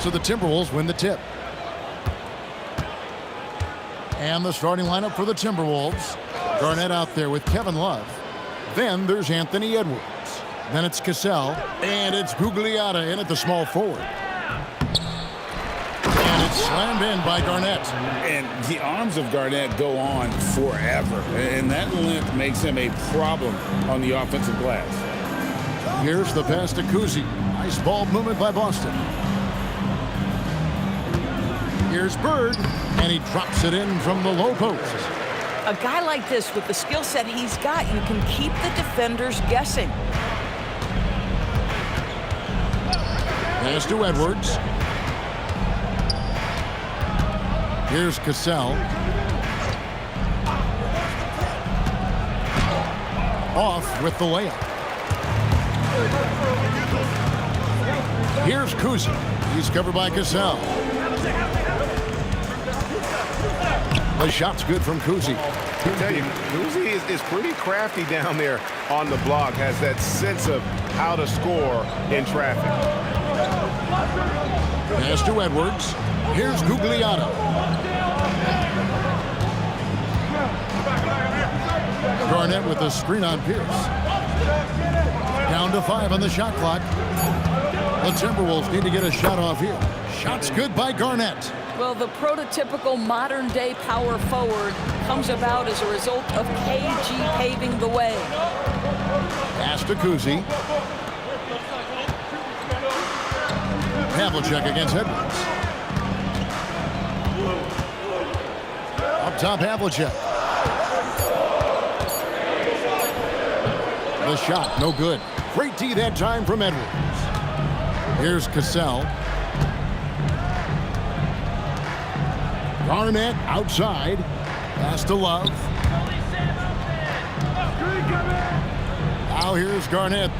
So the Timberwolves win the tip. And the starting lineup for the Timberwolves. Garnett out there with Kevin Love. Then there's Anthony Edwards. Then it's Cassell. And it's Gugliotta in at the small forward. And it's slammed in by Garnett. And the arms of Garnett go on forever. And that length makes him a problem on the offensive glass. Here's the pass to Kuzi. Nice ball movement by Boston. Here's Bird, and he drops it in from the low post. A guy like this, with the skill set he's got, you can keep the defenders guessing. Pass to Edwards. Here's Cassell. Off with the layup. Here's Kuzi. He's covered by Cassell. The shot's good from Kuzi. I tell you, Kuzi is pretty crafty down there on the block. Has that sense of how to score in traffic. Pass to Edwards. Here's Gugliotta. Garnett with the screen on Pierce. Down to 5 on the shot clock. The Timberwolves need to get a shot off here. Shot's good by Garnett. Well, the prototypical modern-day power forward comes about as a result of KG paving the way. Pass to Kuzi. Havlicek against Edwards. Up top, Havlicek. The shot, no good. Great D that time from Edwards. Here's Cassell. Garnett outside. Pass to Love. Now here's Garnett.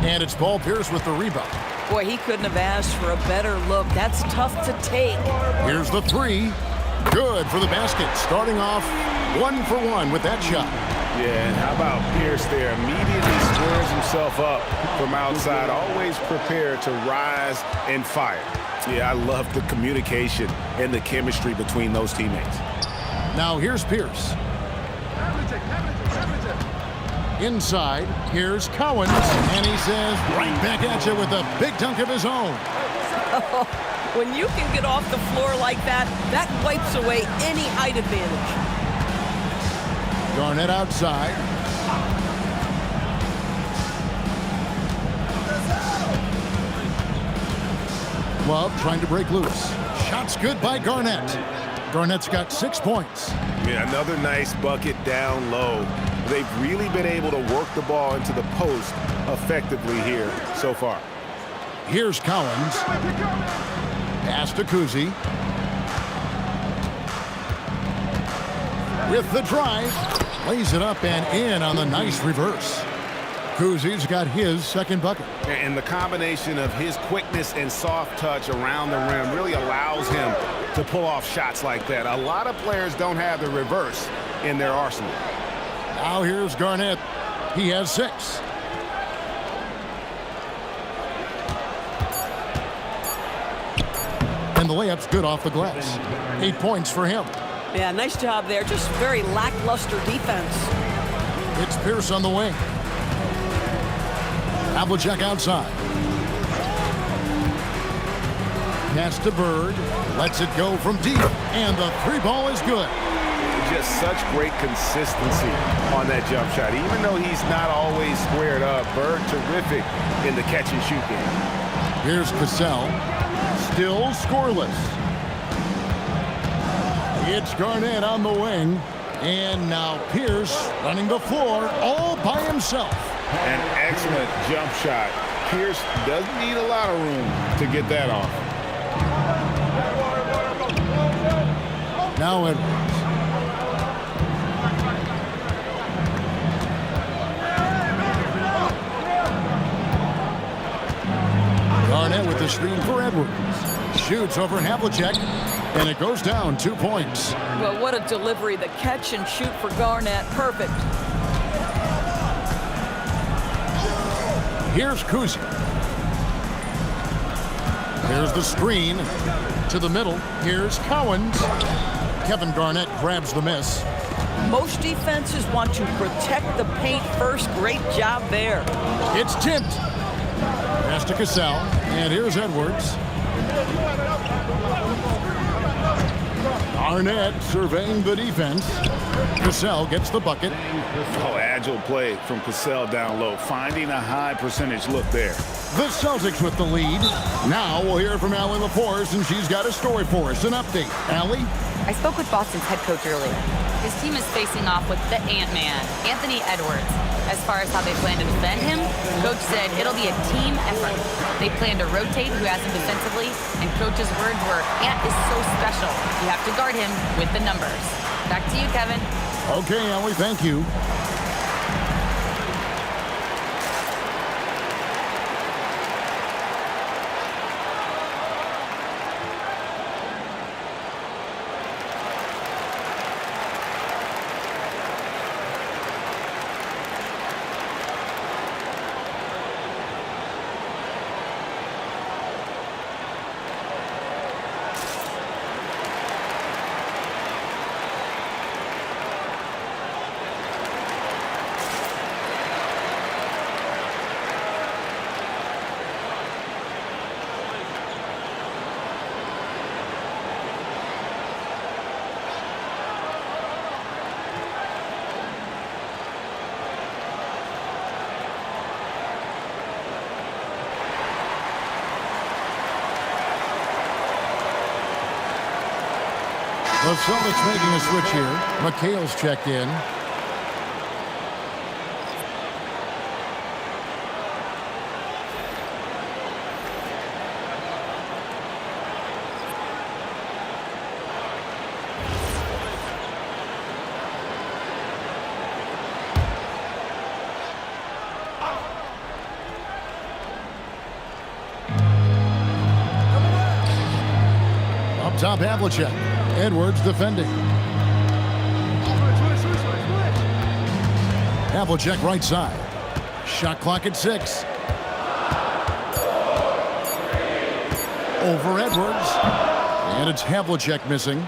And it's Paul Pierce with the rebound. Boy, he couldn't have asked for a better look. That's tough to take. Here's the three. Good for the basket. Starting off 1 for 1 with that shot. Yeah, and how about Pierce there? Immediately squares himself up from outside, always prepared to rise and fire. Yeah, I love the communication and the chemistry between those teammates. Now here's Pierce. Inside, here's Cowens, and he says right back at you with a big dunk of his own. When you can get off the floor like that, that wipes away any height advantage. Garnett outside. Love trying to break loose. Shot's good by Garnett. Garnett's got 6 points. Yeah, another nice bucket down low. They've really been able to work the ball into the post effectively here so far. Here's Cowens. Pass to Kuzi. With the drive. Lays it up and in on the nice reverse. Kuzi's got his second bucket. And the combination of his quickness and soft touch around the rim really allows him to pull off shots like that. A lot of players don't have the reverse in their arsenal. Now here's Garnett. He has 6. And the layup's good off the glass. 8 points for him. Yeah, nice job there. Just very lackluster defense. It's Pierce on the wing. Havlicek outside. Pass to Bird. Lets it go from deep. And the 3-ball is good. Just such great consistency on that jump shot. Even though he's not always squared up, Bird terrific in the catch-and-shoot game. Here's Cassell. Still scoreless. It's Garnett on the wing. And now Pierce running the floor all by himself. An excellent jump shot. Pierce doesn't need a lot of room to get that off. Now Edwards. Garnett with the screen for Edwards. Shoots over Havlicek, and it goes down 2 points. Well, what a delivery. The catch and shoot for Garnett. Perfect. Here's Kuzi. Here's the screen to the middle. Here's Cowens. Kevin Garnett grabs the miss. Most defenses want to protect the paint first. Great job there. It's tipped. Pass to Cassell. And here's Edwards. Garnett surveying the defense. Cassell gets the bucket. Oh, agile play from Cassell down low, finding a high percentage look there. The Celtics with the lead. Now we'll hear from Allie LaForce, and she's got a story for us. An update. Allie? I spoke with Boston's head coach earlier. His team is facing off with the Ant-Man, Anthony Edwards. As far as how they plan to defend him, Coach said it'll be a team effort. They plan to rotate who has him defensively, and Coach's words were, Ant is so special. You have to guard him with the numbers. Back to you, Kevin. Okay, Allie, thank you. The Celtics making a switch here. McHale's checked in. Up top, Havlicek. Edwards defending. Havlicek right side. Shot clock at 6. Over Edwards. And it's Havlicek missing.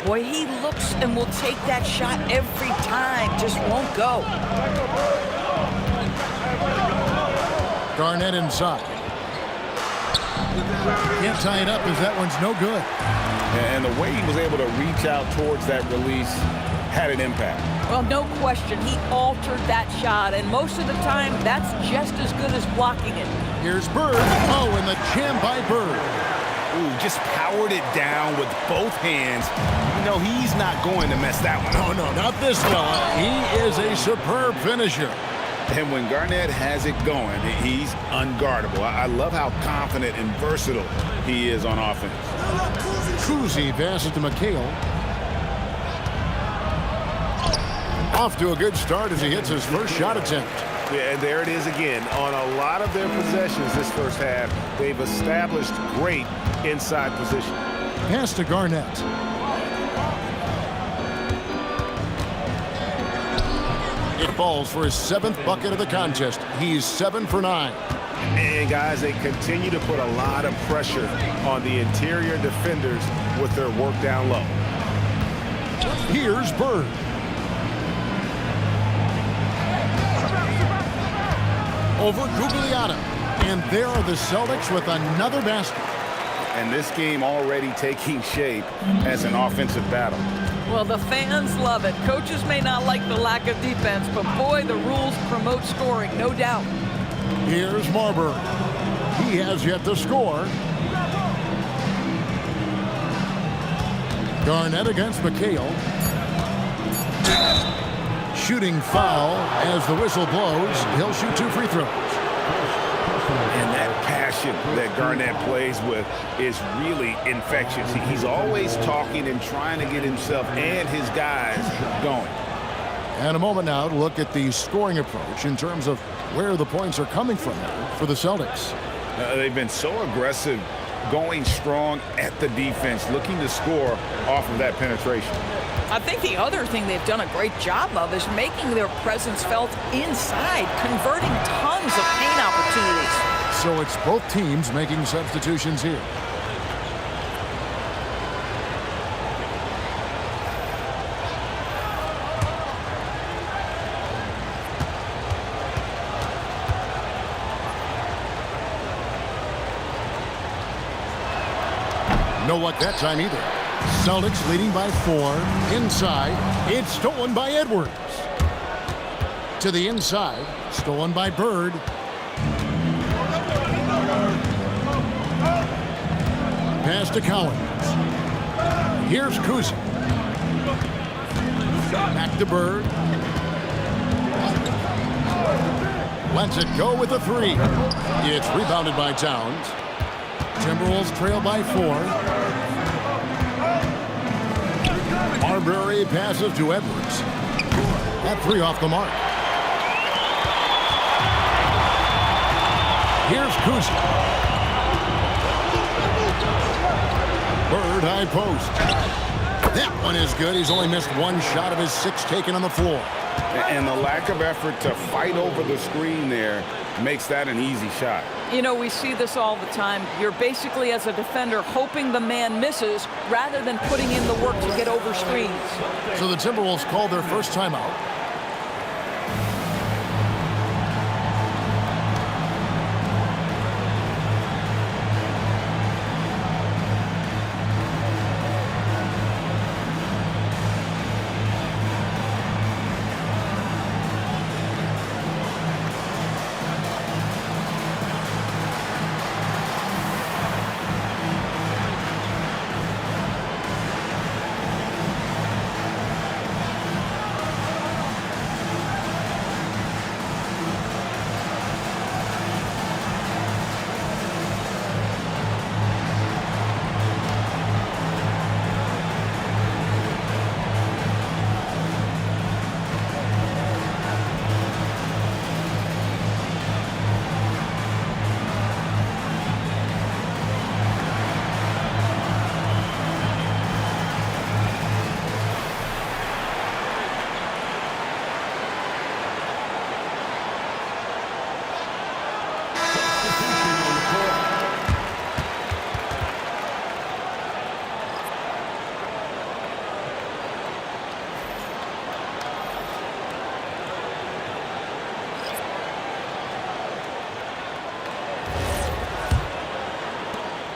Boy, he looks and will take that shot every time. Just won't go. Garnett inside. Can't tie it up as that one's no good. And the way he was able to reach out towards that release had an impact. Well, no question. He altered that shot, and most of the time, that's just as good as blocking it. Here's Bird. Oh, and the jam by Bird. Ooh, just powered it down with both hands. You know, he's not going to mess that one up. No, not this fella. He is a superb finisher. And when Garnett has it going, he's unguardable. I love how confident and versatile he is on offense. Kuzi passes to McHale. Off to a good start as he hits his first shot attempt. Yeah, and there it is again. On a lot of their possessions this first half, they've established great inside position. Pass to Garnett. It falls for his 7th bucket of the contest. He's 7 for 9. And guys, they continue to put a lot of pressure on the interior defenders with their work down low. Here's Bird. Over Gugliotta. And there are the Celtics with another basket. And this game already taking shape as an offensive battle. Well, the fans love it. Coaches may not like the lack of defense, but boy, the rules promote scoring, no doubt. Here's Marbury. He has yet to score. Garnett against McHale. Shooting foul as the whistle blows. He'll shoot 2 free throws. And that passion that Garnett plays with is really infectious. He's always talking and trying to get himself and his guys going. And a moment now to look at the scoring approach in terms of where the points are coming from for the Celtics. They've been so aggressive going strong at the defense, looking to score off of that penetration. I think the other thing they've done a great job of is making their presence felt inside, converting tons of paint opportunities. So it's both teams making substitutions here. No luck that time either. Celtics leading by 4. Inside, it's stolen by Edwards. To the inside, stolen by Bird. Pass to Collins. Here's Kuzi. Back to Bird. Lets it go with a 3. It's rebounded by Towns. Timberwolves trail by 4. Marbury passes to Edwards. That 3 off the mark. Here's Kuzi. Bird high post. That one is good. He's only missed 1 shot of his 6 taken on the floor. And the lack of effort to fight over the screen there makes that an easy shot. You know, we see this all the time. You're basically, as a defender, hoping the man misses rather than putting in the work to get over screens. So the Timberwolves called their first timeout.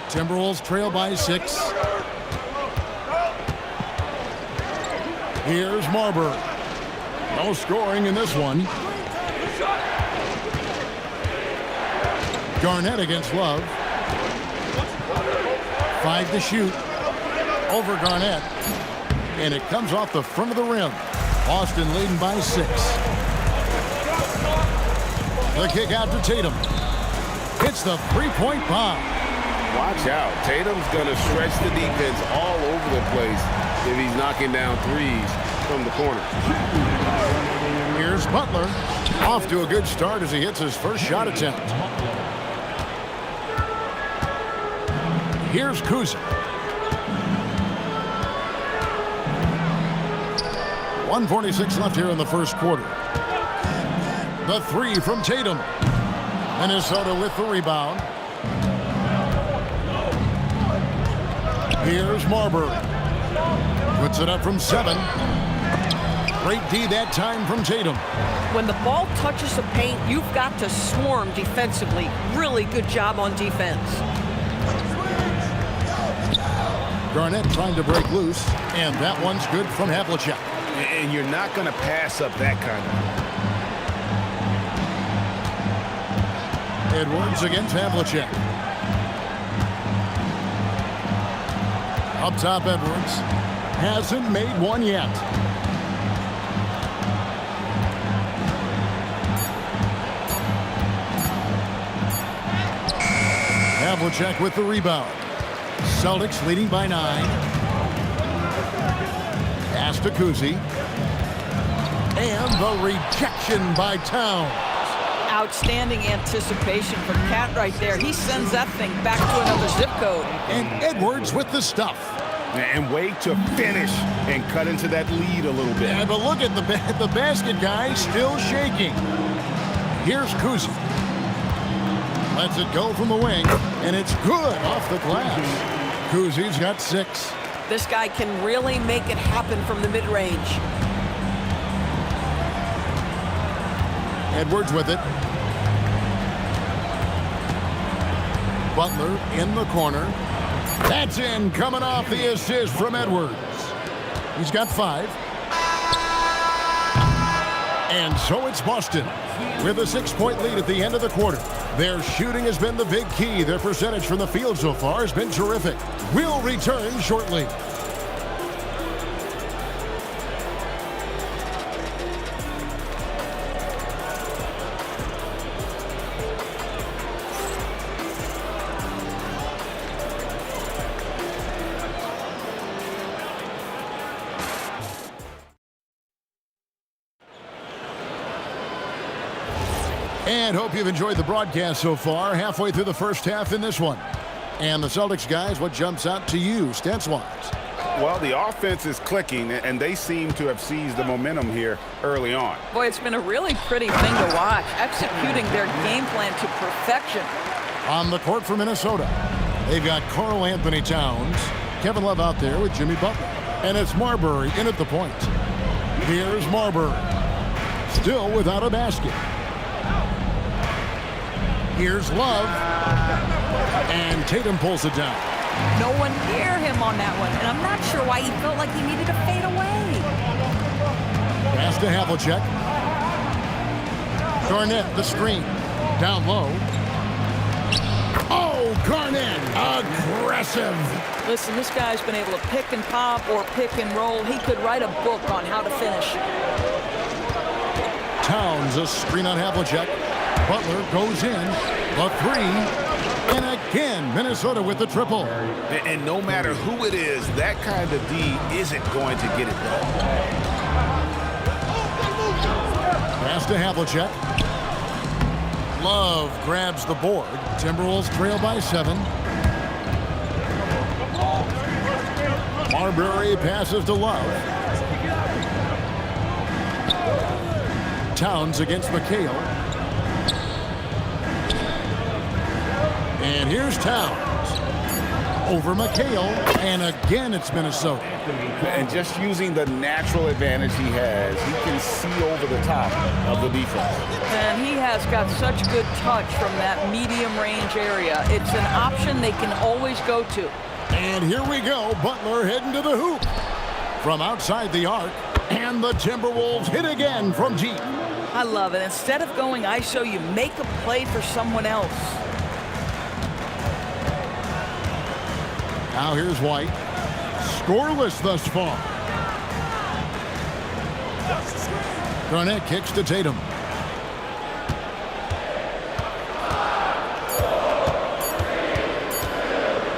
Timberwolves trail by 6. Here's Marbury. No scoring in this one. Garnett against Love. 5 to shoot. Over Garnett. And it comes off the front of the rim. Boston leading by 6. The kick out to Tatum. Hits the 3-point bomb. Watch out. Tatum's going to stretch the defense all over the place if he's knocking down threes from the corner. Here's Butler. Off to a good start as he hits his first shot attempt. Here's Kuzi. 1:46 left here in the first quarter. The 3 from Tatum. Minnesota with the rebound. Here's Marbury. Puts it up from 7. Great D that time from Tatum. When the ball touches the paint, you've got to swarm defensively. Really good job on defense. Garnett trying to break loose, and that one's good from Havlicek. And you're not going to pass up that kind of. Edwards against Havlicek. Up top, Edwards. Hasn't made one yet. Havlicek with the rebound. Celtics leading by 9. Pass to Kuzi. And the rejection by Towns. Outstanding anticipation from Cat right there. He sends that thing back to another zip code. And Edwards with the stuff. And wait to finish and cut into that lead a little bit. Yeah, but look at the basket guy still shaking. Here's Kuzi. Lets it go from the wing, and it's good off the glass. Kuzi's got 6. This guy can really make it happen from the mid-range. Edwards with it. Butler in the corner. That's in, coming off the assist from Edwards. He's got 5. And so it's Boston with a 6-point lead at the end of the quarter. Their shooting has been the big key. Their percentage from the field so far has been terrific. We'll return shortly. And hope you've enjoyed the broadcast so far. Halfway through the first half in this one. And the Celtics guys, what jumps out to you, stats-wise? Well, the offense is clicking, and they seem to have seized the momentum here early on. Boy, it's been a really pretty thing to watch. Executing their game plan to perfection. On the court for Minnesota, they've got Karl Anthony Towns, Kevin Love out there with Jimmy Butler. And it's Marbury in at the point. Here's Marbury. Still without a basket. Here's Love. And Tatum pulls it down. No one near him on that one, and I'm not sure why he felt like he needed to fade away. Pass to Havlicek. Garnett, the screen. Down low. Oh, Garnett, aggressive. Listen, this guy's been able to pick and pop or pick and roll. He could write a book on how to finish. Towns, a screen on Havlicek. Butler goes in. A 3. And again, Minnesota with the triple. And no matter who it is, that kind of D isn't going to get it done. Pass to Havlicek. Love grabs the board. Timberwolves trail by 7. Marbury passes to Love. Towns against McHale. And here's Towns. Over McHale. And again, it's Minnesota. And just using the natural advantage he has, he can see over the top of the defense. And he has got such good touch from that medium range area. It's an option they can always go to. And here we go. Butler heading to the hoop. From outside the arc. And the Timberwolves hit again from deep. I love it. Instead of going ISO, you make a play for someone else. Now here's White. Scoreless thus far. Garnett kicks to Tatum.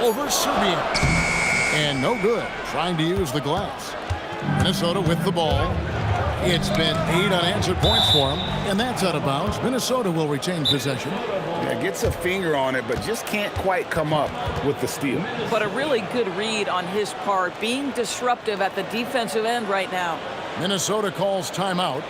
Over Serbian. And no good. Trying to use the glass. Minnesota with the ball. It's been 8 unanswered points for him. And that's out of bounds. Minnesota will retain possession. Yeah, gets a finger on it, but just can't quite come up with the steal. But a really good read on his part, being disruptive at the defensive end right now. Minnesota calls timeout.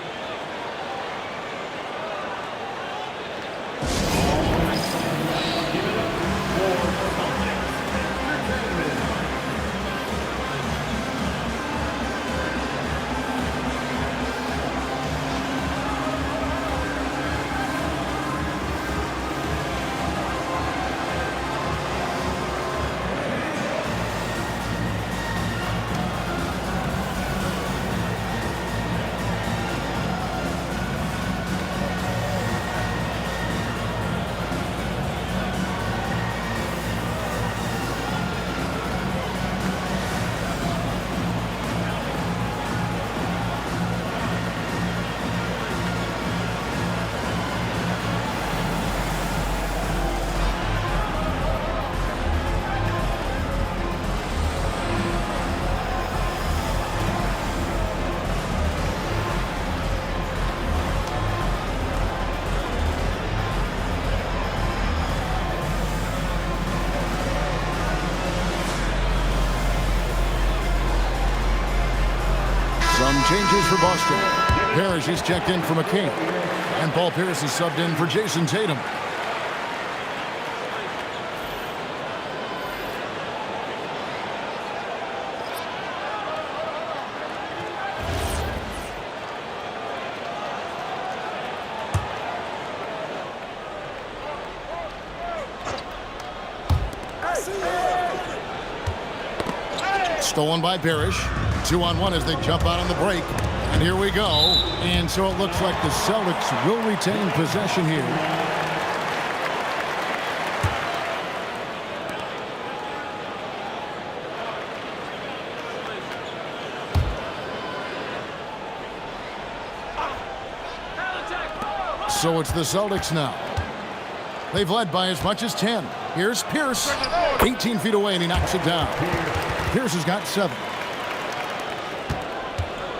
changes for Boston. Parrish is checked in for McCain. And Paul Pierce is subbed in for Jason Tatum. Stolen by Parrish. 2-on-1 as they jump out on the break. And here we go. And so it looks like the Celtics will retain possession here. So it's the Celtics now. They've led by as much as 10. Here's Pierce. 18 feet away, and he knocks it down. Pierce has got 7.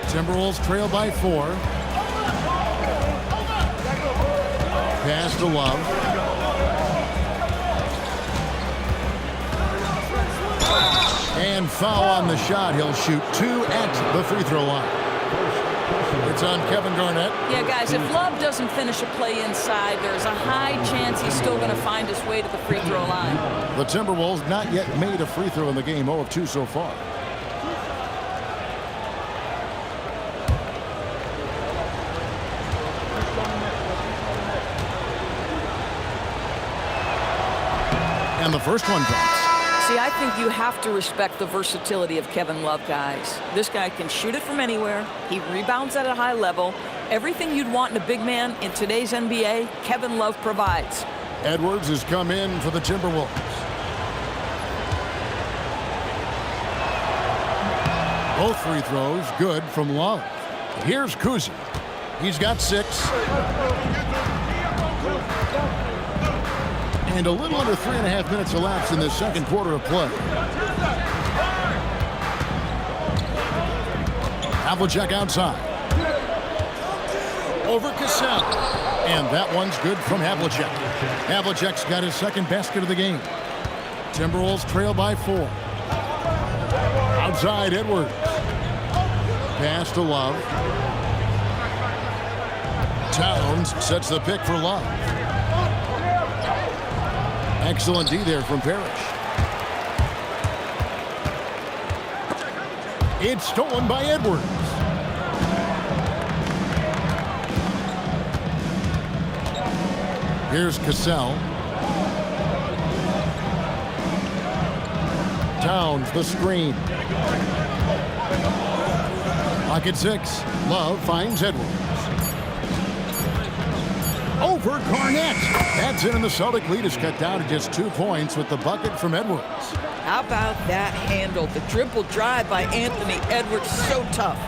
Timberwolves trail by 4. Pass to Love. And foul on the shot. He'll shoot 2 at the free throw line. It's on Kevin Garnett. Yeah, guys, if Love doesn't finish a play inside, there's a high chance he's still going to find his way to the free throw line. The Timberwolves not yet made a free throw in the game, 0 of 2 so far. And the first one drops. See, I think you have to respect the versatility of Kevin Love, guys. This guy can shoot it from anywhere. He rebounds at a high level. Everything you'd want in a big man in today's NBA, Kevin Love provides. Edwards has come in for the Timberwolves. Both free throws good from Love. Here's Kuzi. He's got 6. And a little under 3.5 minutes elapsed in the second quarter of play. Havlicek outside. Over Cassell. And that one's good from Havlicek. Havlicek's got his second basket of the game. Timberwolves trail by 4. Outside Edwards. Pass to Love. Towns sets the pick for Love. Excellent D there from Parrish. It's stolen by Edwards. Here's Cassell. Towns the screen. Pocket 6. Love finds Edwards. Over Garnett. That's it, and the Celtic lead is cut down to just 2 points with the bucket from Edwards. How about that handle? The dribble drive by Anthony Edwards, so tough.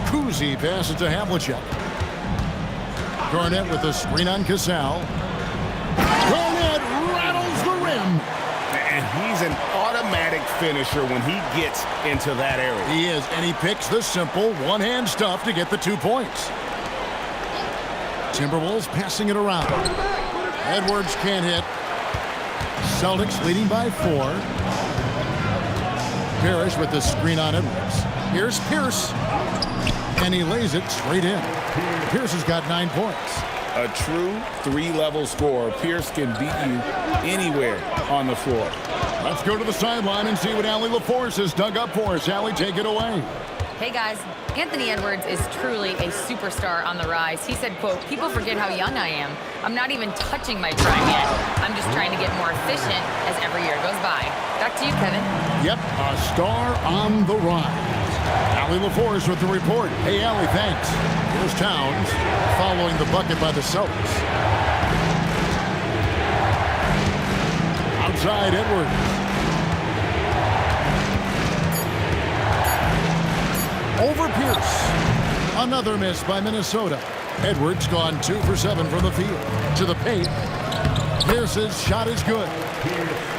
Kuzi passes to Havlicek. Garnett with a screen on Cassell. Garnett rattles the rim. And he's an automatic finisher when he gets into that area. He is, and he picks the simple one-hand stuff to get the 2 points. Timberwolves passing it around. Edwards can't hit. Celtics leading by 4. Parrish with the screen on Edwards. Here's Pierce. And he lays it straight in. Pierce has got 9 points. A true 3-level scorer. Pierce can beat you anywhere on the floor. Let's go to the sideline and see what Allie LaForce has dug up for us. Allie, take it away. Hey guys, Anthony Edwards is truly a superstar on the rise. He said, quote, "People forget how young I am. I'm not even touching my prime yet. I'm just trying to get more efficient as every year goes by." Back to you, Kevin. Yep, a star on the rise. Allie LaForce with the report. Hey, Allie, thanks. Here's Towns following the bucket by the Celtics. Outside Edwards. Over Pierce. Another miss by Minnesota. Edwards gone 2 for 7 from the field. To the paint. Pierce's shot is good.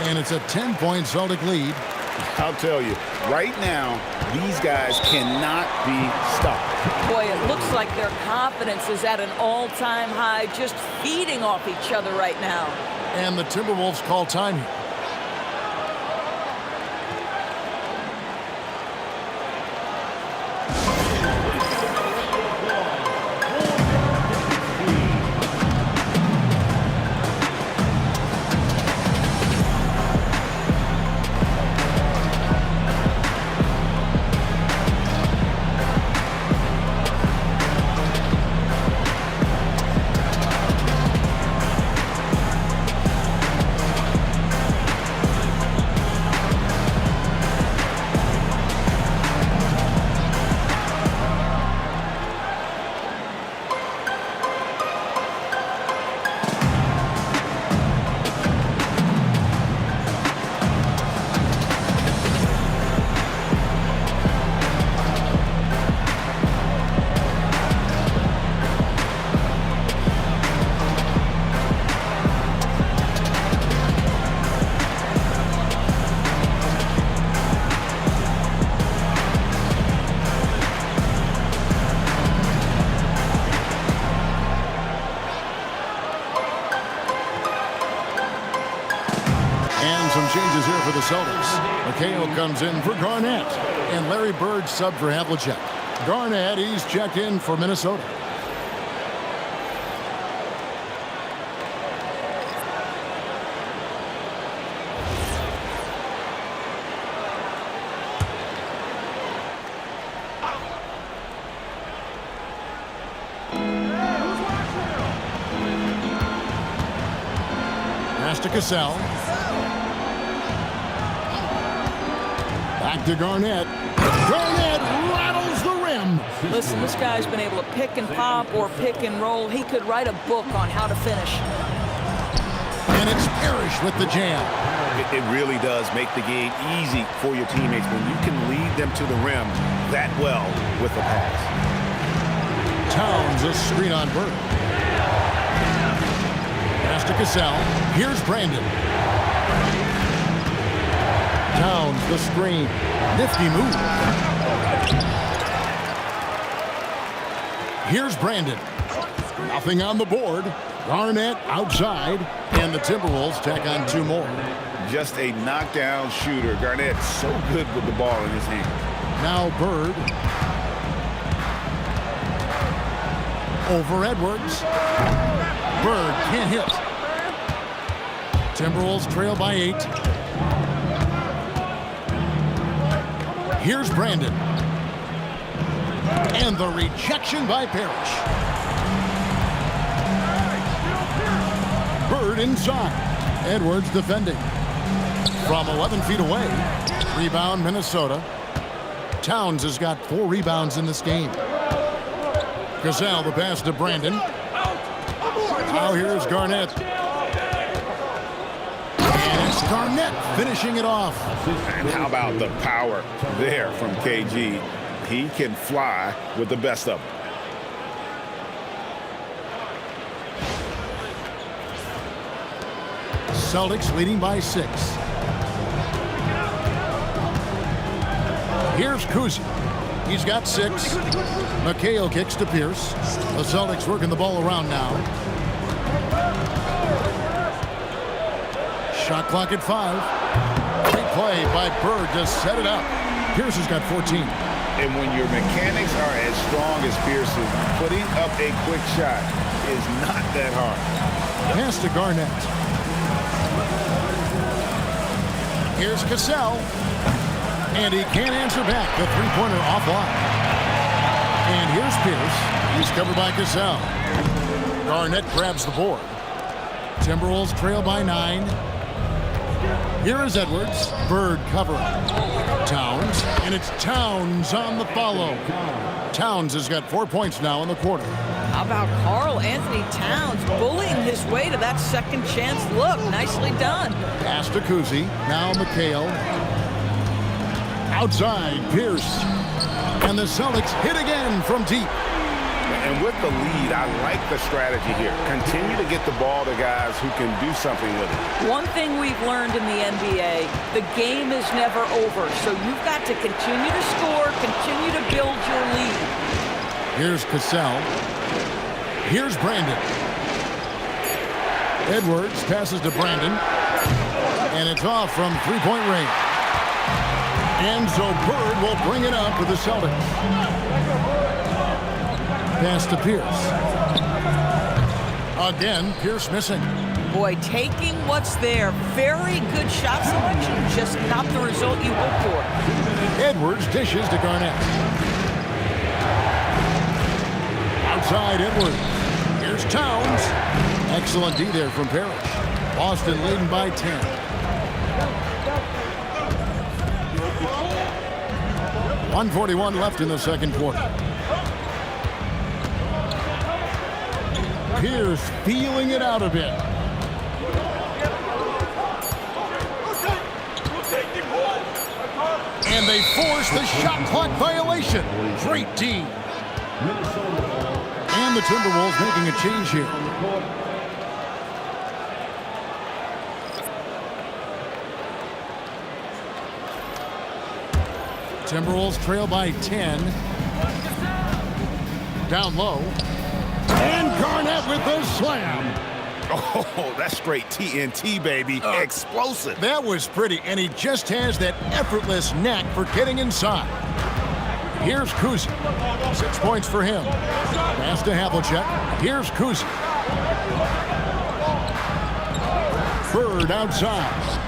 And it's a 10-point Celtic lead. I'll tell you, right now, these guys cannot be stopped. Boy, it looks like their confidence is at an all-time high, just feeding off each other right now. And the Timberwolves call time here. for the Celtics. McHale comes in for Garnett. And Larry Bird sub for Havlicek. Garnett, he's checked in for Minnesota. Pass to Cassell. Back to Garnett. Garnett rattles the rim. Listen, this guy's been able to pick and pop or pick and roll. He could write a book on how to finish. And it's Parrish with the jam. It really does make the game easy for your teammates when you can lead them to the rim that well with the pass. Towns a screen on Bird. Pass to Cassell. Here's Brandon. Towns the screen. Nifty move. Here's Brandon. Nothing on the board. Garnett outside. And the Timberwolves tack on 2 more. Just a knockdown shooter. Garnett so good with the ball in his hand. Now Bird. Over Edwards. Bird can't hit. Timberwolves trail by 8. Here's Brandon. And the rejection by Parrish. Bird inside. Edwards defending. From 11 feet away. Rebound Minnesota. Towns has got 4 rebounds in this game. Cassell the pass to Brandon. Now here's Garnett. And it's Garnett finishing it off. And how about the power there from KG? He can fly with the best of them. Celtics leading by 6. Here's Kuzi. He's got 6. McHale kicks to Pierce. The Celtics working the ball around now. Shot clock at 5. Great play by Bird to set it up. Pierce has got 14. And when your mechanics are as strong as Pierce's, putting up a quick shot is not that hard. Pass to Garnett. Here's Cassell. And he can't answer back. The three-pointer offline. And here's Pierce. He's covered by Cassell. Garnett grabs the board. Timberwolves trail by 9. Here is Edwards. Bird covering. Towns. And it's Towns on the follow. Towns has got 4 points now in the quarter. How about Karl Anthony Towns bullying his way to that second chance look? Nicely done. Pass to Kuzi. Now McHale. Outside, Pierce. And the Celtics hit again from deep. And with the lead, I like the strategy here. Continue to get the ball to guys who can do something with it. One thing we've learned in the NBA, the game is never over. So you've got to continue to score, continue to build your lead. Here's Cassell. Here's Brandon. Edwards passes to Brandon. And it's off from three-point range. And so Bird will bring it up for the Celtics. Pass to Pierce. Again, Pierce missing. Boy, taking what's there. Very good shot selection, just not the result you hope for. Edwards dishes to Garnett. Outside Edwards. Here's Towns. Excellent D there from Parrish. Boston leading by 10. .141 left in the second quarter. Pierce feeling it out a bit. And they force the shot clock violation. Great D. And the Timberwolves making a change here. Timberwolves trail by 10. Down low. And Garnett with the slam. Oh, that's straight TNT, baby. Explosive. That was pretty, and he just has that effortless knack for getting inside. Here's Kuzi. 6 points for him. Pass to Havlicek. Here's Kuzi. Bird outside.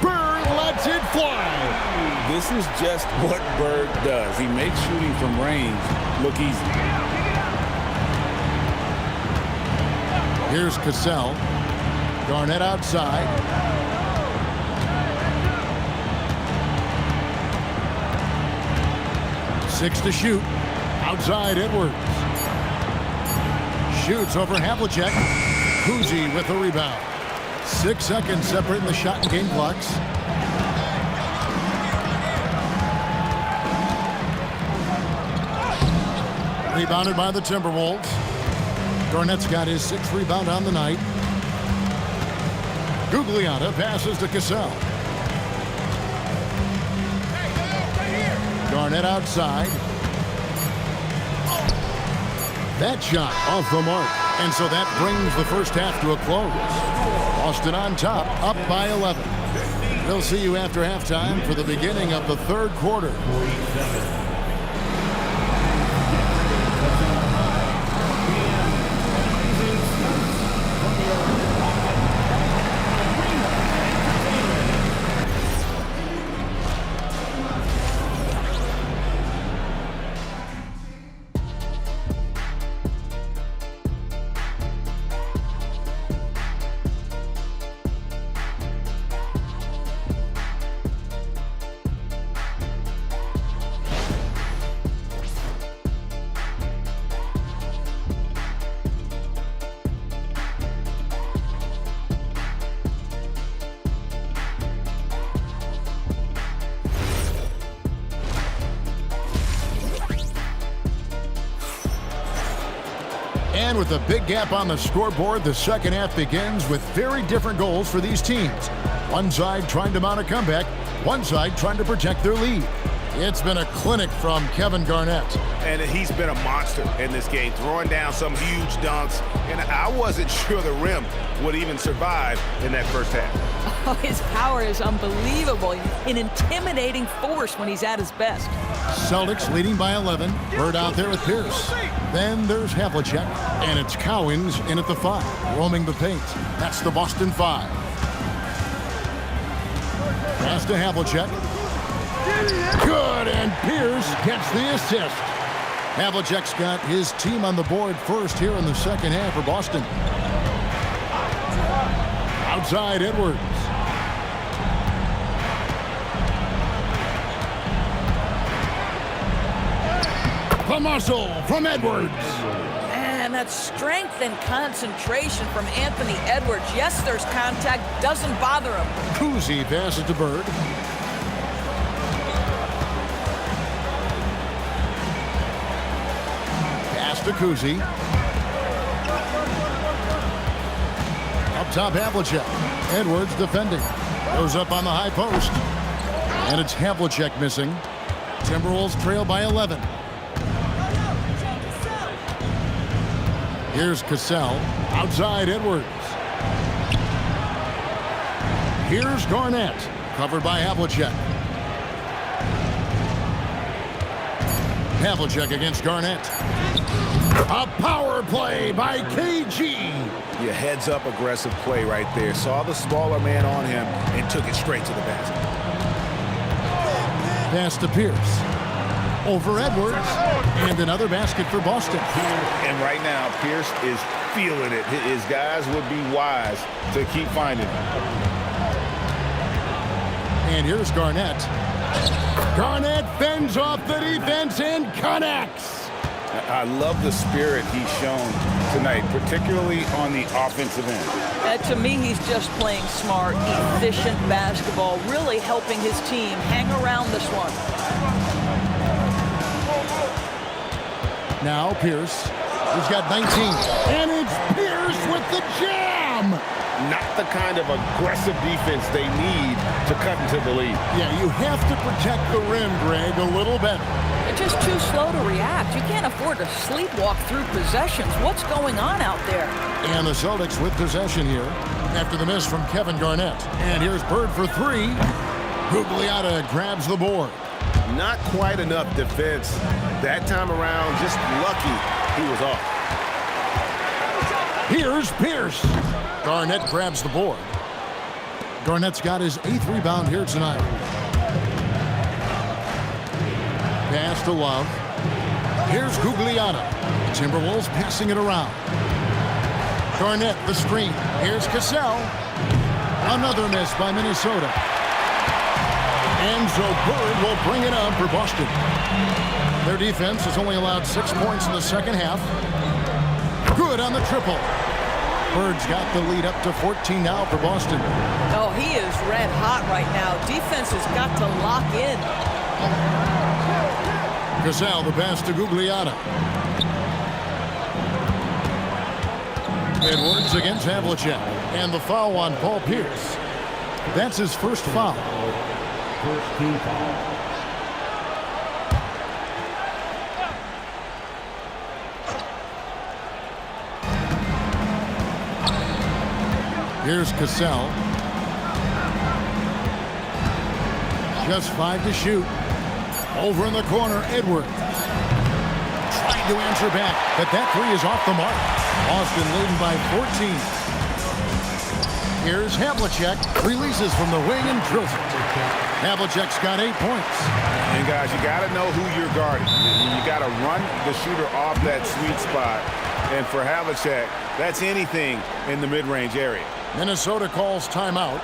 Bird lets it fly. This is just what Bird does. He makes shooting from range look easy. Here's Cassell. Garnett outside. Six to shoot. Outside Edwards. Shoots over Havlicek. Kuzi with the rebound. 6 seconds separating the shot and game clocks. Rebounded by the Timberwolves. Garnett's got his 6th rebound on the night. Gugliotta passes to Cassell. Garnett outside. That shot off the mark. And so that brings the first half to a close. Boston on top, up by 11. We'll see you after halftime for the beginning of the 3rd quarter. And with a big gap on the scoreboard, the second half begins with very different goals for these teams. One side trying to mount a comeback, one side trying to protect their lead. It's been a clinic from Kevin Garnett. And he's been a monster in this game, throwing down some huge dunks. And I wasn't sure the rim would even survive in that first half. Oh, his power is unbelievable. An intimidating force when he's at his best. Celtics leading by 11. Bird out there with Pierce. Then there's Havlicek, and it's Cowens in at the 5, roaming the paint. That's the Boston 5. Pass to Havlicek. Good, and Pierce gets the assist. Havlicek's got his team on the board first here in the second half for Boston. Outside Edwards. The muscle from Edwards. And that strength and concentration from Anthony Edwards. Yes, there's contact. Doesn't bother him. Kuzi passes to Bird. Pass to Kuzi. Up top, Havlicek. Edwards defending. Goes up on the high post. And it's Havlicek missing. Timberwolves trail by 11. Here's Cassell. Outside Edwards. Here's Garnett. Covered by Havlicek. Havlicek against Garnett. A power play by KG. Your heads-up aggressive play right there. Saw the smaller man on him and took it straight to the basket. Pass to Pierce. Over Edwards. And another basket for Boston. And right now, Pierce is feeling it. His guys would be wise to keep finding him. And here's Garnett. Garnett fends off the defense and connects. I love the spirit he's shown tonight, particularly on the offensive end. To me, he's just playing smart, efficient basketball, really helping his team hang around this one. Now Pierce. He's got 19. And it's Pierce with the jam. Not the kind of aggressive defense they need to cut into the lead. Yeah, you have to protect the rim, Greg, a little better. just too slow to react. You can't afford to sleepwalk through possessions. What's going on out there? And the Celtics with possession here after the miss from Kevin Garnett. And here's Bird for three. Gugliotta grabs the board. Not quite enough defense that time around. Just lucky he was off. Here's Pierce. Garnett grabs the board. Garnett's got his 8th rebound here tonight. Pass to Love. Here's Gugliotta. Timberwolves passing it around. Garnett, the screen. Here's Cassell. Another miss by Minnesota. And so Bird will bring it up for Boston. Their defense has only allowed 6 points in the second half. Good on the triple. Bird's got the lead up to 14 now for Boston. Oh, he is red hot right now. Defense has got to lock in. Cassell, the pass to Gugliotta. Edwards against Havlicek. And the foul on Paul Pierce. That's his first foul. First team foul. Here's Cassell. Just 5 to shoot. Over in the corner, Edwards. Trying to answer back, but that three is off the mark. Boston leading by 14. Here's Havlicek. Releases from the wing and drills it. Havlicek's got 8 points. And guys, you got to know who you're guarding. You got to run the shooter off that sweet spot. And for Havlicek, that's anything in the mid-range area. Minnesota calls timeout.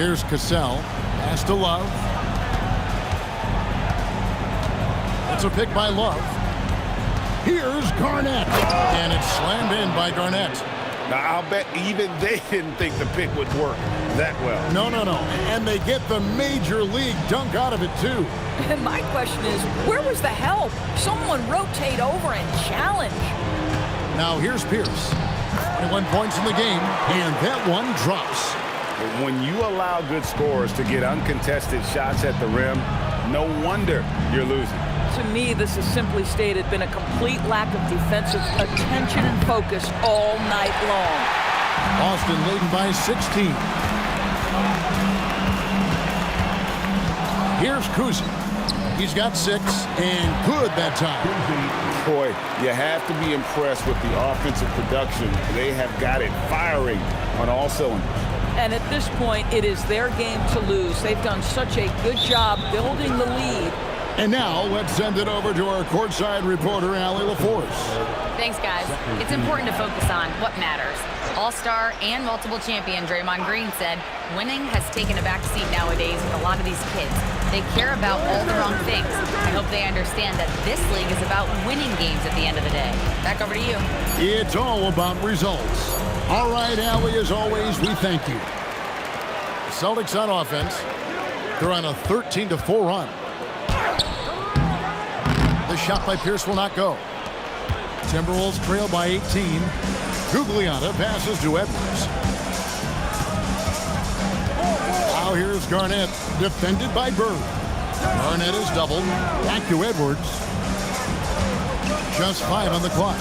Here's Cassell. Pass to Love. It's a pick by Love. Here's Garnett. And it's slammed in by Garnett. Now, I'll bet even they didn't think the pick would work that well. No. And they get the major league dunk out of it, too. And my question is, where was the help? Someone rotate over and challenge. Now here's Pierce. 21 points in the game, and that one drops. When you allow good scorers to get uncontested shots at the rim, no wonder you're losing. To me, this has simply stated been a complete lack of defensive attention and focus all night long. Boston leading by 16. Here's Kuzi. He's got 6, and good that time. Boy, you have to be impressed with the offensive production. They have got it firing on all cylinders. And at this point, it is their game to lose. They've done such a good job building the lead. And now, let's send it over to our courtside reporter, Allie LaForce. Thanks, guys. It's important to focus on what matters. All-star and multiple champion Draymond Green said winning has taken a back seat nowadays with a lot of these kids. They care about all the wrong things. I hope they understand that this league is about winning games at the end of the day. Back over to you. It's all about results. All right, Allie, as always, we thank you. The Celtics on offense. They're on a 13-4 run. The shot by Pierce will not go. Timberwolves trail by 18. Gugliotta passes to Edwards. Now here's Garnett, defended by Bird. Garnett is doubled. Back to Edwards. Just 5 on the clock.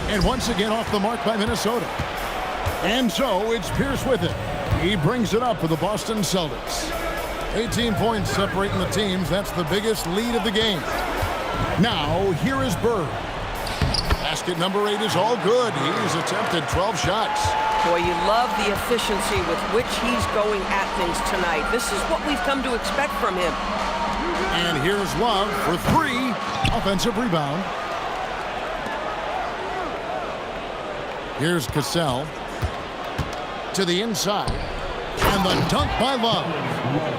And once again off the mark by Minnesota. And so it's Pierce with it. He brings it up for the Boston Celtics. 18 points separating the teams. That's the biggest lead of the game. Now, here is Bird. Basket number 8 is all good. He's attempted 12 shots. Boy, you love the efficiency with which he's going at things tonight. This is what we've come to expect from him. And here's Love for 3. Offensive rebound. Here's Cassell. To the inside. And the dunk by Love.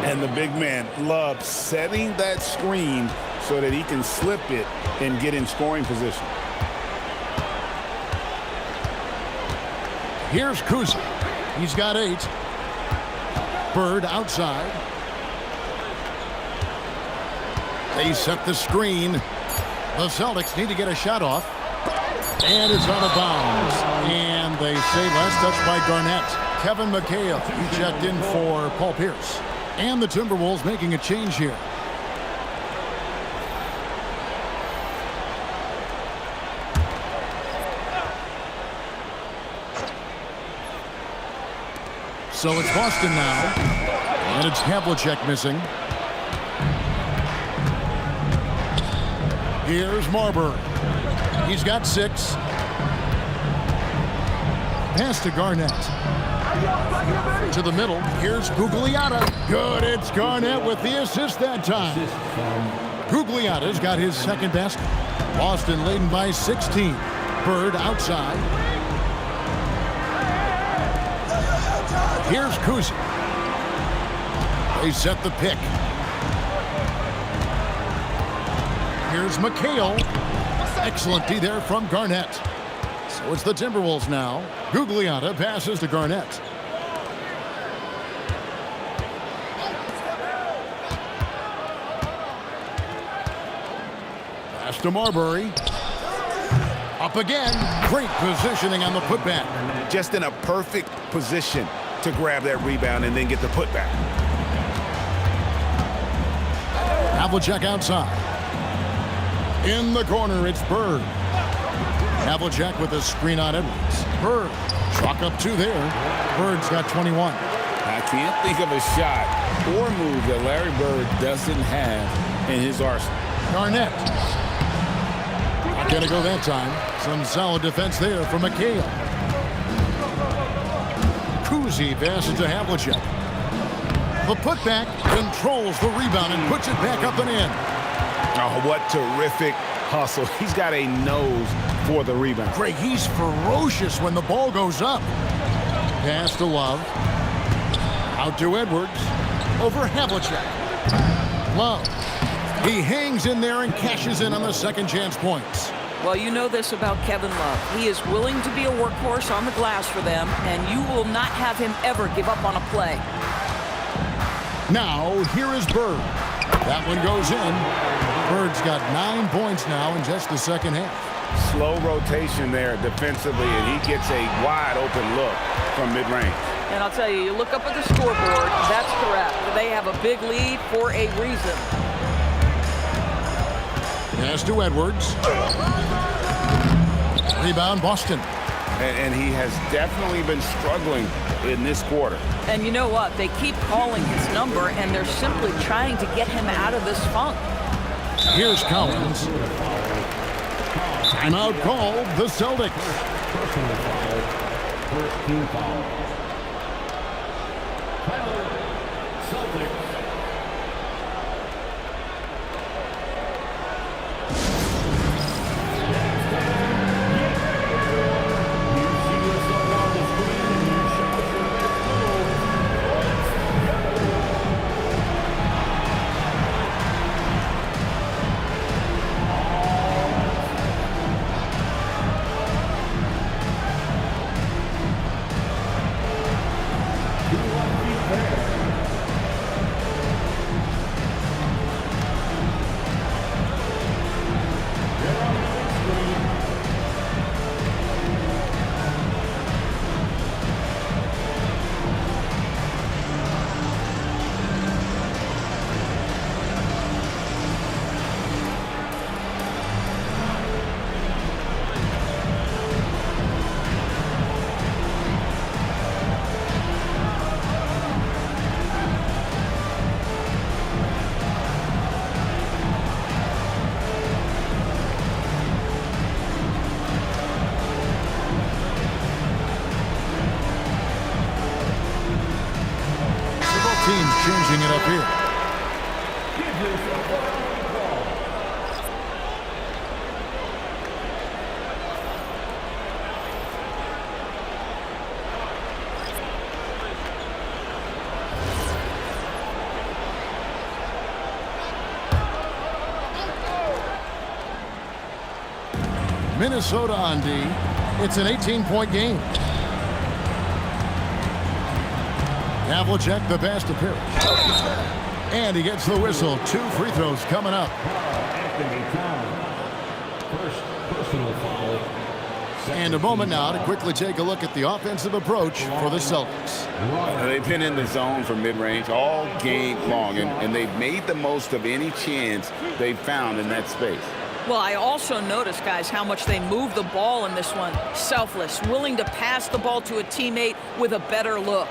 And the big man, Love, setting that screen so that he can slip it and get in scoring position. Here's Kuzma. He's got 8. Bird outside. They set the screen. The Celtics need to get a shot off. And it's out of bounds. And they say last touch by Garnett. Kevin McHale, he checked in for Paul Pierce. And the Timberwolves making a change here. So it's Boston now. And it's Havlicek missing. Here's Marbury. He's got 6. Pass to Garnett. To the middle. Here's Gugliotta. Good. It's Garnett with the assist that time. Gugliotta's got his second basket. Boston leading by 16. Bird outside. Here's Kuzma. They set the pick. Here's McHale. Excellent D there from Garnett. So it's the Timberwolves now. Gugliotta passes to Garnett. Pass to Marbury. Up again. Great positioning on the putback. Just in a perfect position to grab that rebound and then get the putback. Havlicek outside. In the corner, it's Bird. Havlicek with a screen on Edwards. Bird, chalk up 2 there. Bird's got 21. I can't think of a shot or move that Larry Bird doesn't have in his arsenal. Garnett. Not gonna go that time. Some solid defense there from McHale. Kuzi passes to Havlicek. The putback controls the rebound and puts it back up and in. Oh, what terrific hustle. He's got a nose for the rebound. Greg, he's ferocious when the ball goes up. Pass to Love. Out to Edwards. Over Havlicek. Love. He hangs in there and cashes in on the second chance points. Well, you know this about Kevin Love. He is willing to be a workhorse on the glass for them, and you will not have him ever give up on a play. Now, here is Bird. That one goes in. Bird's got 9 points now in just the second half. Slow rotation there defensively, and he gets a wide open look from mid-range. And I'll tell you, you look up at the scoreboard, that's correct. They have a big lead for a reason. Pass to Edwards. Rebound, Boston. And he has definitely been struggling in this quarter. And you know what? They keep calling his number, and they're simply trying to get him out of this funk. Here's Collins. Timeout called, the Celtics. First team foul. Celtics. team's changing it up here. Minnesota on D. It's an 18-point game. Havlicek, the pass to Pierce. And he gets the whistle. 2 free throws coming up. First personal foul. And a moment now to quickly take a look at the offensive approach for the Celtics. They've been in the zone for mid-range all game long, and they've made the most of any chance they've found in that space. Well, I also noticed, guys, how much they move the ball in this one. Selfless, willing to pass the ball to a teammate with a better look.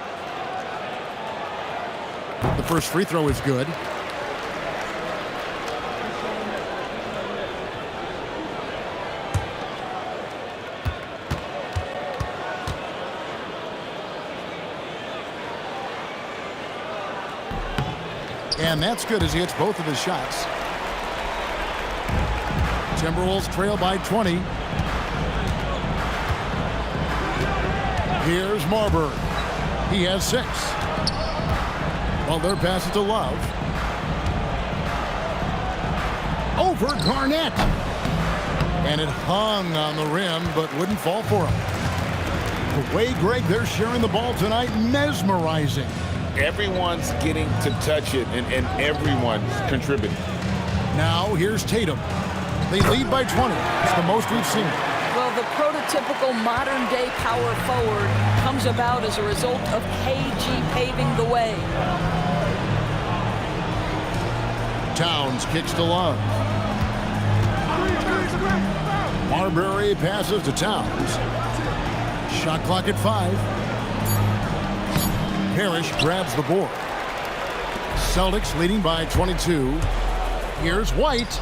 The first free throw is good. And that's good as he hits both of his shots. Timberwolves trail by 20. Here's Marbury. He has 6. Butler passes to Love. Over Garnett. And it hung on the rim, but wouldn't fall for him. The way, Greg, they're sharing the ball tonight, mesmerizing. Everyone's getting to touch it, and everyone's contributing. Now here's Tatum. They lead by 20. It's the most we've seen. Well, the prototypical modern-day power forward comes about as a result of KG paving the way. Towns kicks to Love. Marbury passes to Towns. Shot clock at 5. Parrish grabs the board. Celtics leading by 22. Here's White.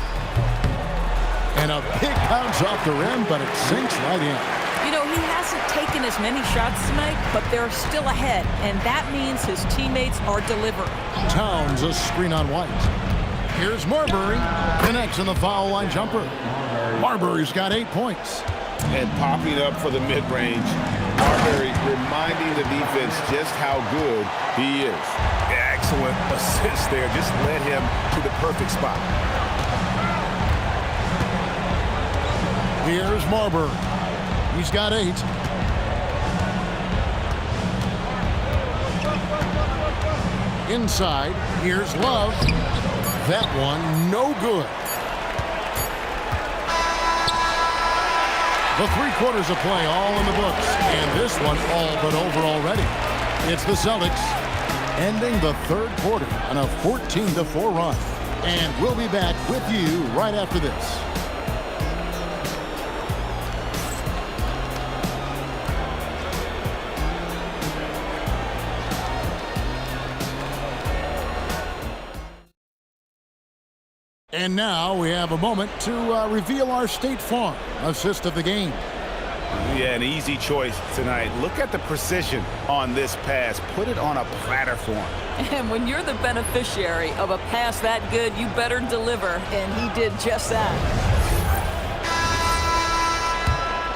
And a big bounce off the rim, but it sinks right in. You know, he hasn't taken as many shots tonight, but they're still ahead, and that means his teammates are delivering. Towns a screen on White. Here's Marbury. Connects on the foul line jumper. Marbury's got 8 points. And popping up for the mid-range, Marbury reminding the defense just how good he is. Excellent assist there. Just led him to the perfect spot. Here's Marbury. He's got 8. Inside, here's Love. That one, no good. The 3 quarters of play all in the books, and this one all but over already. It's the Celtics ending the 3rd quarter on a 14-4 run. And we'll be back with you right after this. And now we have a moment to reveal our State Farm assist of the game. Yeah, an easy choice tonight. Look at the precision on this pass. Put it on a platter for him. And when you're the beneficiary of a pass that good, you better deliver, and he did just that.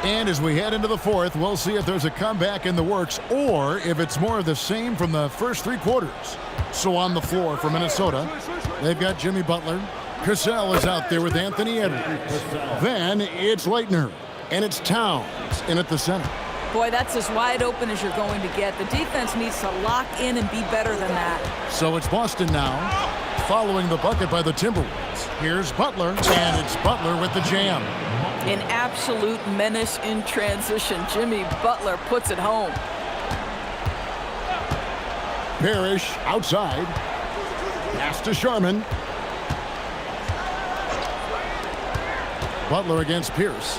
And as we head into the 4th, we'll see if there's a comeback in the works or if it's more of the same from the first 3 quarters. So on the floor for Minnesota, they've got Jimmy Butler. Cassell is out there with Anthony Edwards. Then it's Leitner, and it's Towns in at the center. Boy, that's as wide open as you're going to get. The defense needs to lock in and be better than that. So it's Boston now, following the bucket by the Timberwolves. Here's Butler, and it's Butler with the jam. An absolute menace in transition. Jimmy Butler puts it home. Parrish outside. Pass to Sharman. Butler against Pierce.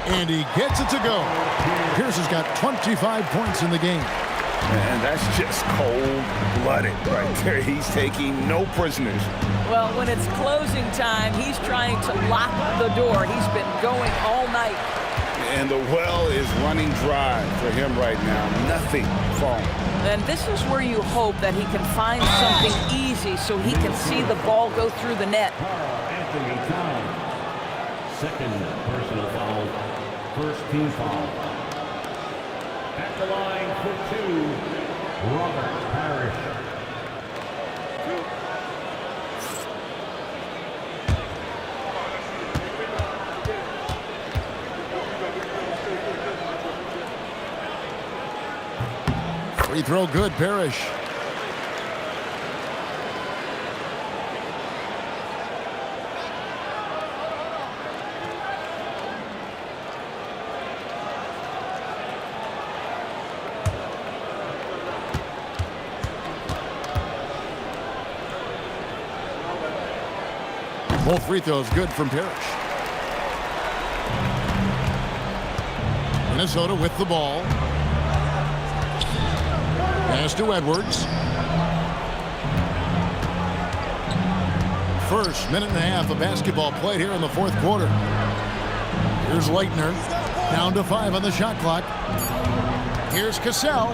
And he gets it to go. Pierce has got 25 points in the game. And that's just cold-blooded right there. He's taking no prisoners. Well, when it's closing time, he's trying to lock the door. He's been going all night. And the well is running dry for him right now. Nothing falling. And this is where you hope that he can find something easy so he can see the ball go through the net. Anthony Towns. Second personal foul. First team foul. At the line for 2, Robert Parrish. Free throw good, Parrish. Both free throws good from Parrish. Minnesota with the ball. Pass to Edwards. First minute and a half of basketball played here in the fourth quarter. Here's Leitner. Down to 5 on the shot clock. Here's Cassell.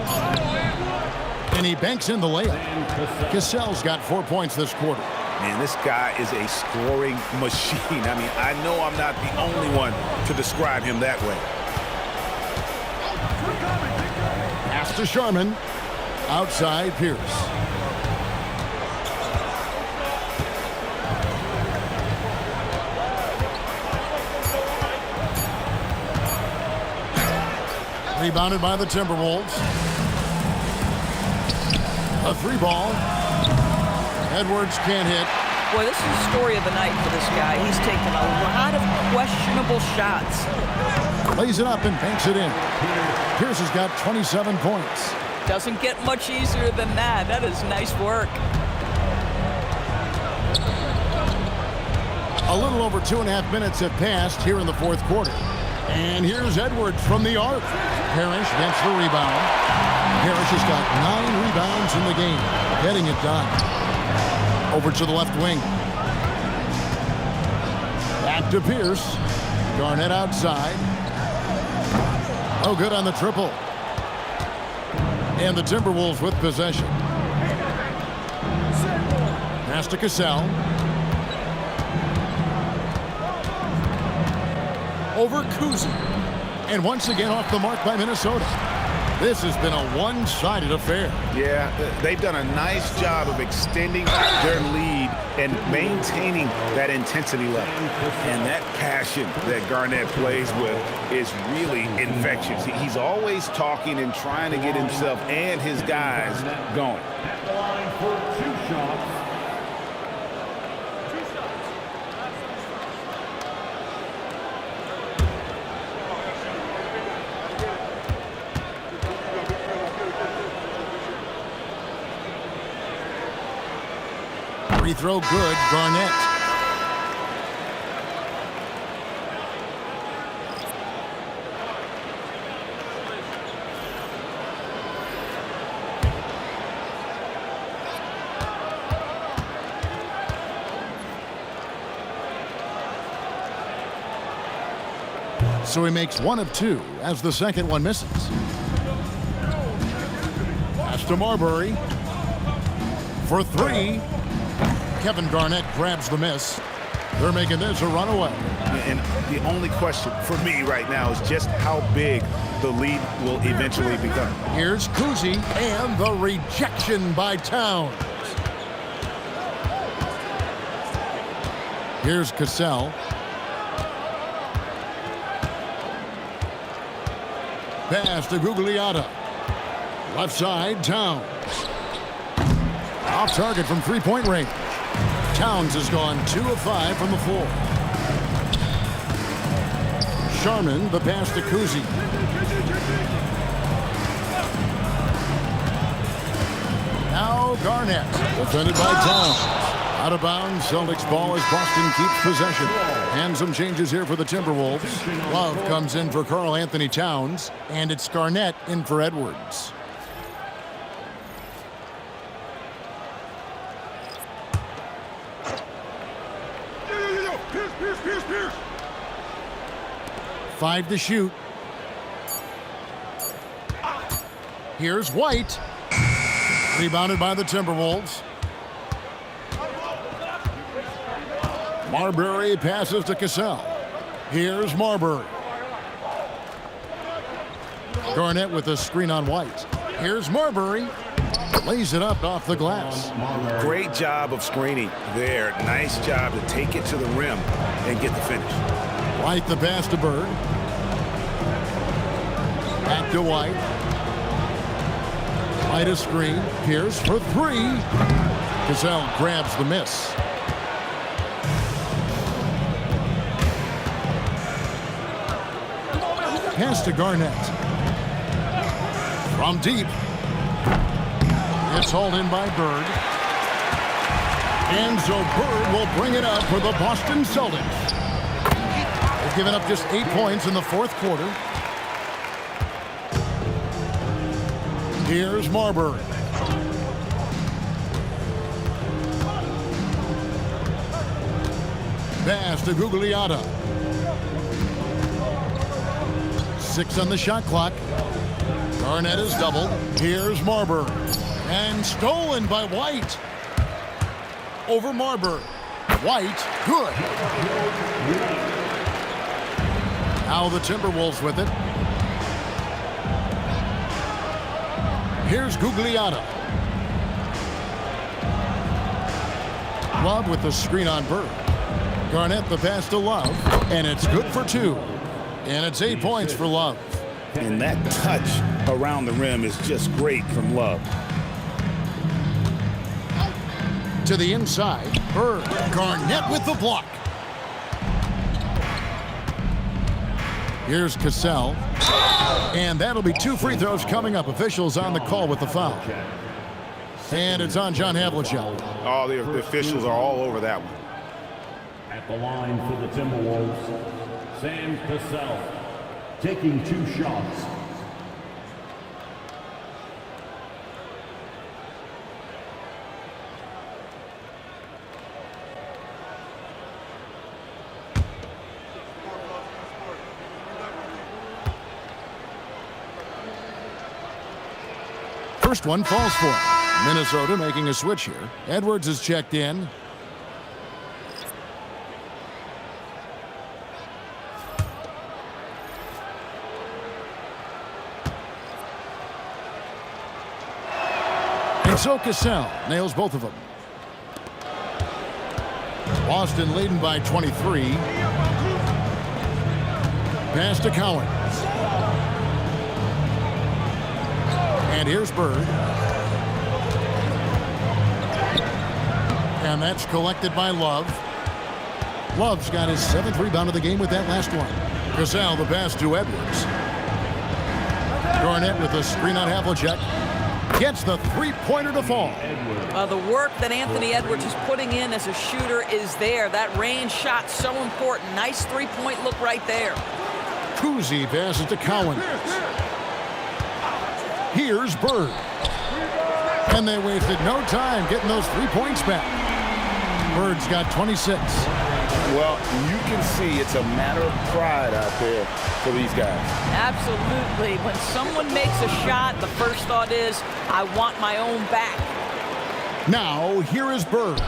And he banks in the layup. Cassell's got 4 points this quarter. Man, this guy is a scoring machine. I mean, I know I'm not the only one to describe him that way. Pass to Sharman. Outside Pierce. Rebounded by the Timberwolves. A 3 ball. Edwards can't hit. Boy, this is the story of the night for this guy. He's taken a lot of questionable shots. Lays it up and banks it in. Pierce has got 27 points. Doesn't get much easier than that. That is nice work. A little over 2.5 minutes have passed here in the fourth quarter. And here's Edwards from the arc. Parrish gets the rebound. Parrish has got 9 rebounds in the game, getting it done. Over to the left wing. Back to Pierce. Garnett outside. Oh, good on the triple. And the Timberwolves with possession. Pass to Cassell. Over Kuzi. And once again off the mark by Minnesota. This has been a one-sided affair. Yeah, they've done a nice job of extending their lead and maintaining that intensity level. And that passion that Garnett plays with is really infectious. He's always talking and trying to get himself and his guys going. At the line for 2 shots. Free throw good, Garnett. So he makes 1 of 2 as the second one misses. Pass to Marbury. For 3. Kevin Garnett grabs the miss. They're making this a runaway. And the only question for me right now is just how big the lead will eventually become. Here's Kuzi and the rejection by Towns. Here's Cassell. Pass to Gugliotta. Left side, Towns. Off target from three-point range. Towns has gone 2 of 5 from the floor. Sharman, the pass to Kuzi. Now Garnett, defended by Towns. Out of bounds, Celtics ball as Boston keeps possession. And some changes here for the Timberwolves. Love comes in for Karl Anthony Towns, and it's Garnett in for Edwards. Pierce. 5 to shoot. Here's White. Rebounded by the Timberwolves. Marbury passes to Cassell. Here's Marbury. Garnett with a screen on White. Here's Marbury. Lays it up off the glass. Great job of screening there. Nice job to take it to the rim and get the finish. White the pass to Bird. Back to White. White a screen. Pierce for three. Cassell grabs the miss. Pass to Garnett. From deep. It's hauled in by Bird. And so Bird will bring it up for the Boston Celtics. They've given up just 8 points in the fourth quarter. Here's Marbury. Pass to Gugliotta. 6 on the shot clock. Garnett is doubled. Here's Marbury. And stolen by White. Over Marbury. White, good. Now the Timberwolves with it. Here's Gugliotta. Love with the screen on Bird. Garnett the pass to Love. And it's good for 2. And it's 8 points for Love. And that touch around the rim is just great from Love. To the inside. Bird. Garnett with the block. Here's Cassell. And that'll be 2 free throws coming up. Officials on the call with the foul. And it's on John Havlicek. Oh, the officials are all over that one. At the line for the Timberwolves, Sam Cassell, taking 2 shots. First one falls for him. Minnesota making a switch here. Edwards is checked in. And so Cassell nails both of them. Boston leading by 23. Pass to Cowan. And here's Bird. And that's collected by Love. Love's got his 7th rebound of the game with that last one. Cassell the pass to Edwards. Garnett with a screen on Havlicek. Gets the three-pointer to fall. The work that Anthony Edwards is putting in as a shooter is there. That range shot so important. Nice three-point look right there. Kuzi passes to Cowan. Here's Bird. And they wasted no time getting those 3 points back. Bird's got 26. Well, you can see it's a matter of pride out there for these guys. Absolutely. When someone makes a shot, the first thought is, I want my own back. Now, here is Bird.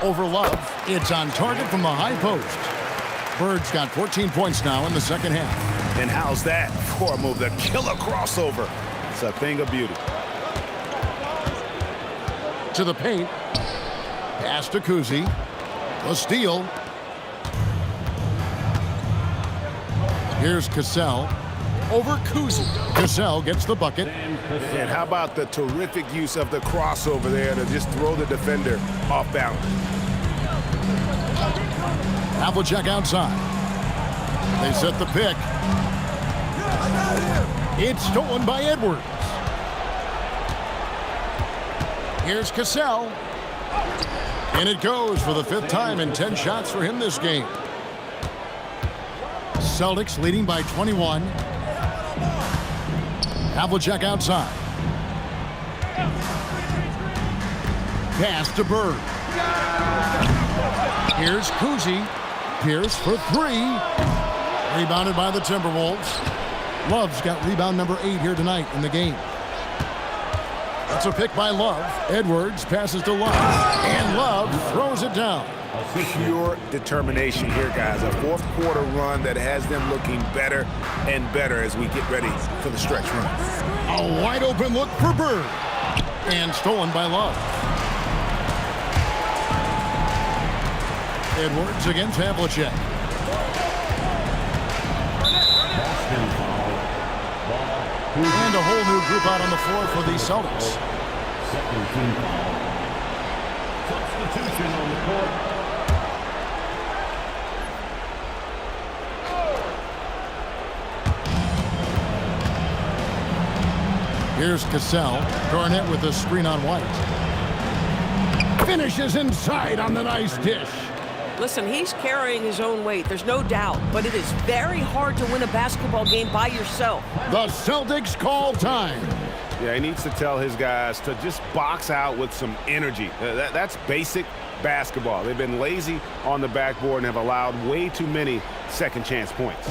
Over Love. It's on target from the high post. Bird's got 14 points now in the second half. And how's that for a move? The killer crossover. It's a thing of beauty. To the paint. Pass to Kuzi. A steal. Here's Cassell. Over Kuzi. Cassell gets the bucket. And how about the terrific use of the crossover there to just throw the defender off balance. Havlicek outside. They set the pick. It's stolen by Edwards. Here's Cassell. And it goes for the 5th time in 10 shots for him this game. Celtics leading by 21. Havlicek outside. Pass to Bird. Here's Kuzi. Pierce for 3. Rebounded by the Timberwolves. Love's got rebound number 8 here tonight in the game. That's a pick by Love. Edwards passes to Love. And Love throws it down. Pure determination here, guys. A fourth quarter run that has them looking better and better as we get ready for the stretch run. A wide open look for Bird. And stolen by Love. Edwards against Havlicek. And a whole new group out on the floor for the Celtics. Second team foul. Substitution on the court. Here's Cassell. Garnett with a screen on White. Finishes inside on the nice dish. Listen, he's carrying his own weight, there's no doubt, but it is very hard to win a basketball game by yourself. The Celtics call time. Yeah, he needs to tell his guys to just box out with some energy. That's basic basketball. They've been lazy on the backboard and have allowed way too many second chance points.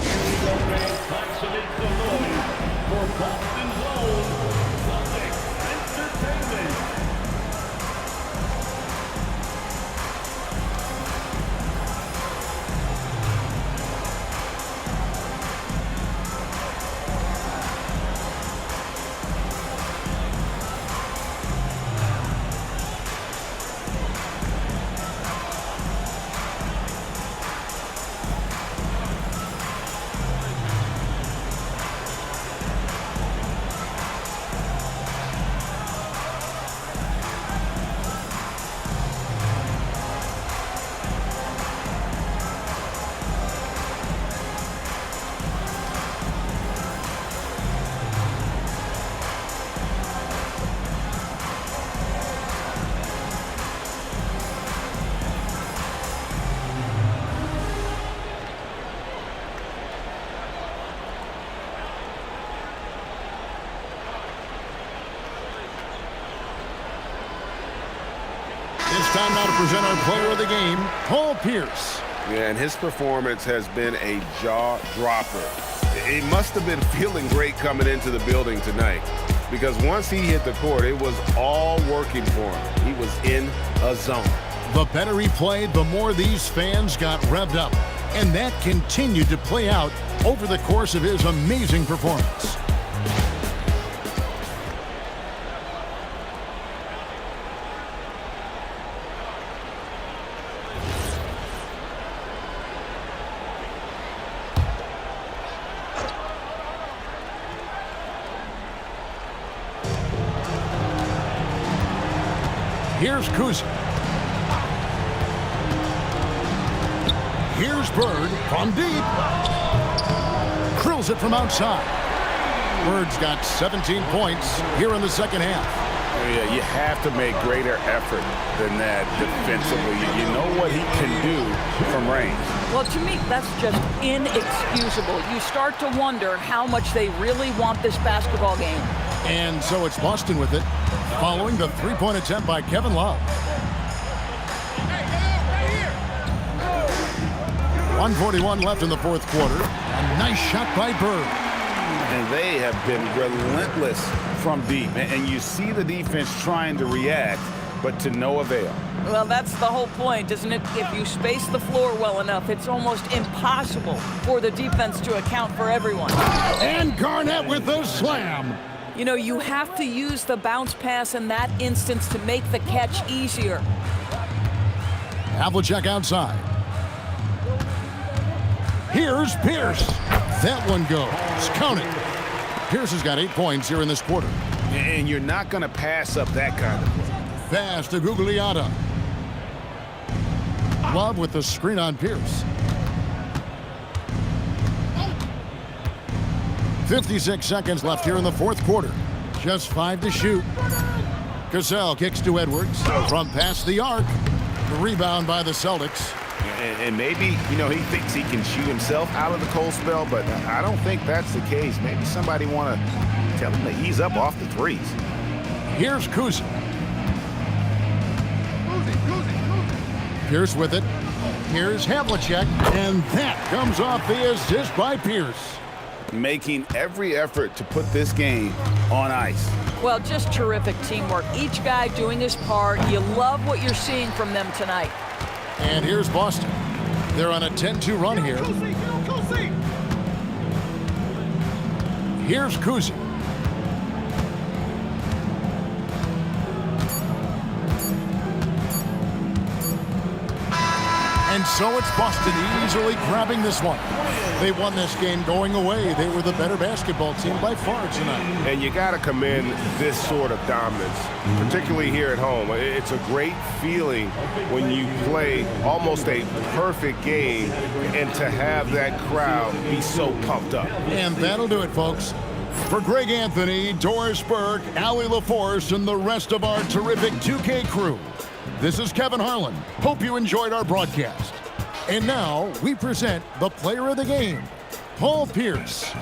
It's time now to present our player of the game, Paul Pierce. Yeah, and his performance has been a jaw-dropper. He must have been feeling great coming into the building tonight because once he hit the court, it was all working for him. He was in a zone. The better he played, the more these fans got revved up. And that continued to play out over the course of his amazing performance. Here's Kuzma. Here's Bird from deep. Drills it from outside. Bird's got 17 points here in the second half. Yeah, you have to make greater effort than that defensively. You know what he can do from range. Well, to me, that's just inexcusable. You start to wonder how much they really want this basketball game. And so it's Boston with it, following the three-point attempt by Kevin Love. 1:41 left in the fourth quarter. A nice shot by Bird. And they have been relentless from deep. And you see the defense trying to react, but to no avail. Well, that's the whole point, isn't it? If you space the floor well enough, it's almost impossible for the defense to account for everyone. And Garnett with the slam. You know, you have to use the bounce pass in that instance to make the catch easier. Havlicek outside. Here's Pierce. That one goes. Count it. Pierce has got 8 points here in this quarter. And you're not going to pass up that kind of play. Pass to Gugliotta. Love with the screen on Pierce. 56 seconds left here in the fourth quarter. Just 5 to shoot. Cassell kicks to Edwards from past the arc. The rebound by the Celtics. And maybe, you know, he thinks he can shoot himself out of the cold spell, but I don't think that's the case. Maybe somebody want to tell him to ease up off the threes. Here's Kuzma. Pierce with it. Here's Havlicek. And that comes off the assist by Pierce. making every effort to put this game on ice. Well, just terrific teamwork. Each guy doing his part. You love what you're seeing from them tonight. And here's Boston. They're on a 10-2 run here. Here's Kuzi. And so it's Boston easily grabbing this one. They won this game going away. They were the better basketball team by far tonight. And you got to commend this sort of dominance, particularly here at home. It's a great feeling when you play almost a perfect game and to have that crowd be so pumped up. And that'll do it, folks. For Greg Anthony, Doris Burke, Allie LaForce, and the rest of our terrific 2K crew, this is Kevin Harlan. Hope you enjoyed our broadcast. And now we present the player of the game, Paul Pierce.